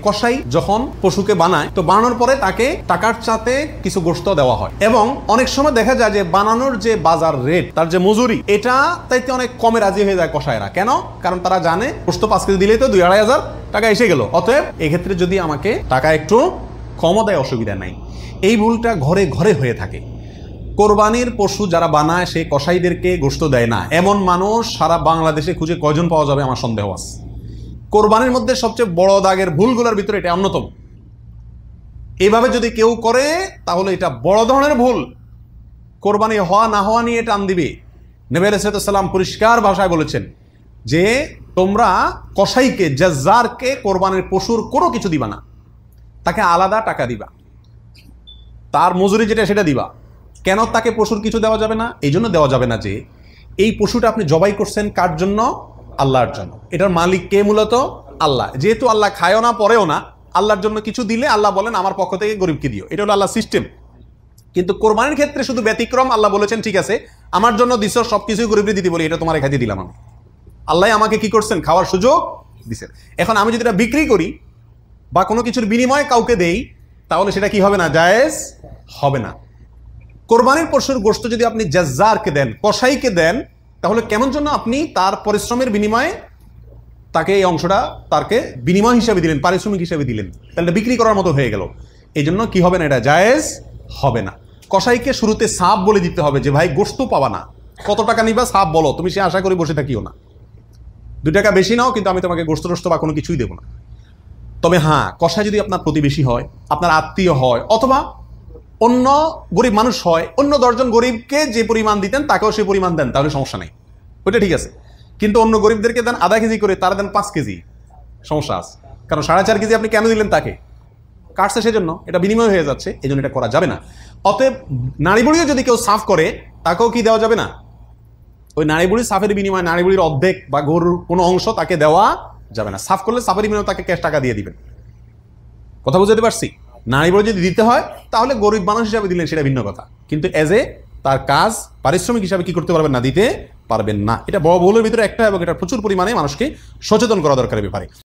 কসাই যখন পশুকে বানায় তো বানানোর পরে তাকে টাকার সাথে কিছু গোশত দেওয়া হয় এবং অনেক সময় দেখা যায় যে বানানোর যে বাজার রেট তার যে মজুরি এটা তাইতে অনেক কমে রাজি হয়ে যায় কসাইরা। কেন? কারণ তারা জানে গোশত 5 কেজি দিলেই তো 2-2.5 টাকা এসে গেল, অতএব এক্ষেত্রে যদি আমাকে টাকা একটু কমও দেয় অসুবিধা নাই। এই ভুলটা ঘরে ঘরে হয়ে থাকে। কোরবানির পশু যারা বানায় সেই কসাইদেরকে গোশত দেয় না এমন মানুষ সারা বাংলাদেশে খুঁজে কয়জন পাওয়া যাবে আমার সন্দেহ আছে। কোরবানির মধ্যে সবচেয়ে বড় দাগের ভুলগুলোর ভিতরে এটা অন্যতম। এভাবে যদি কেউ করে তাহলে এটা বড় ধরনের ভুল। কোরবানি হওয়া না হওয়া নিয়ে টান দিবে। নবী আলাইহিস সালাম পরিষ্কার ভাষায় বলেছেন যে তোমরা কসাইকে জাজ্জারকে কোরবানির পশুর কোনো কিছু দিবা না, তাকে আলাদা টাকা দিবা, তার মজুরি যেটা সেটা দিবা। কেন তাকে পশুর কিছু দেওয়া যাবে না? এই জন্য দেওয়া যাবে না যে এই পশুটা আপনি জবাই করছেন কার জন্য? আল্লাহর জন্য। এটার মালিক কে? মূলত আল্লাহ। যেহেতু আল্লাহ খায়ও না পরেও না, আল্লাহর জন্য কিছু দিলে আল্লাহ বলেন আমার পক্ষ থেকে গরিবকে দিও। এটা হলো আল্লাহ সিস্টেম। কিন্তু কোরবানির ক্ষেত্রে শুধু ব্যতিক্রম। আল্লাহ বলেছেন ঠিক আছে আমার জন্য দিছ, সবকিছুই গরিবকে দিতে বলি, এটা তোমার খাইতে দিলাম আমি। আল্লাহ আমাকে কি করছেন? খাওয়ার সুযোগ দিচ্ছেন। এখন আমি যদি এটা বিক্রি করি বা কোনো কিছুর বিনিময়ে কাউকে দেই তাহলে সেটা কি হবে না? জায়েজ হবে না। কোরবানির পশুর গোশত যদি আপনি জাজ্জারকে দেন, কসাইকে দেন, তাহলে কেমন জন্য আপনি তার পরিশ্রমের বিনিময়ে তাকে এই অংশটা তাকে বিনিময় হিসাবে দিলেন, পারিশ্রমিক হিসাবে দিলেন, তাহলে বিক্রি করার মতো হয়ে গেল। এই জন্য কি হবে না? এটা জায়েজ হবে না। কসাইকে শুরুতে সাপ বলে দিতে হবে যে ভাই গোশত পাবা না, কত টাকা নিবা সাপ বলো, তুমি সে আশা করি বসে থাকিও না, 2 টাকা বেশি নাও কিন্তু আমি তোমাকে গোশত টোস্ত বা কোনো কিছুই দেবো না। তবে হ্যাঁ, কসাই যদি আপনার প্রতিবেশী হয়, আপনার আত্মীয় হয়, অথবা অন্য গরিব মানুষ হয়, অন্য 10 জন গরিবকে যে পরিমাণ দিতেন তাকেও সেই পরিমাণ দেন, তাহলে সমস্যা নেই, ওইটা ঠিক আছে। কিন্তু অন্য গরিবদেরকে দেন আধা কেজি করে, তারা দেন 5 কেজি, সমস্যা আছে। কারণ 4.5 কেজি আপনি কেন দিলেন? তাকে কাটছে সেজন্য, এটা বিনিময় হয়ে যাচ্ছে, এই জন্য এটা করা যাবে না। অতএব নারী বুড়িও যদি কেউ সাফ করে তাকেও কি দেওয়া যাবে না? ওই নারী বুড়ির সাফের বিনিময়ে নারী বুড়ির অর্ধেক বা গরুর কোনো অংশ তাকে দেওয়া যাবে না। সাফ করলে সাফের বিনিময়ে তাকে ক্যাশ টাকা দিয়ে দিবেন। কথা বুঝতে পারছি? নারী বুড়ি যদি দিতে হয় তাহলে গরিব মানুষ হিসাবে দিলেন, সেটা ভিন্ন কথা। কিন্তু এজ এ তার কাজ পারিশ্রমিক হিসাবে কি করতে পারবেন না? দিতে পারবেন না। এটা বড় ভুলের ভিতরে একটা এবং এটা প্রচুর পরিমাণে মানুষকে সচেতন করা দরকার ব্যাপারে।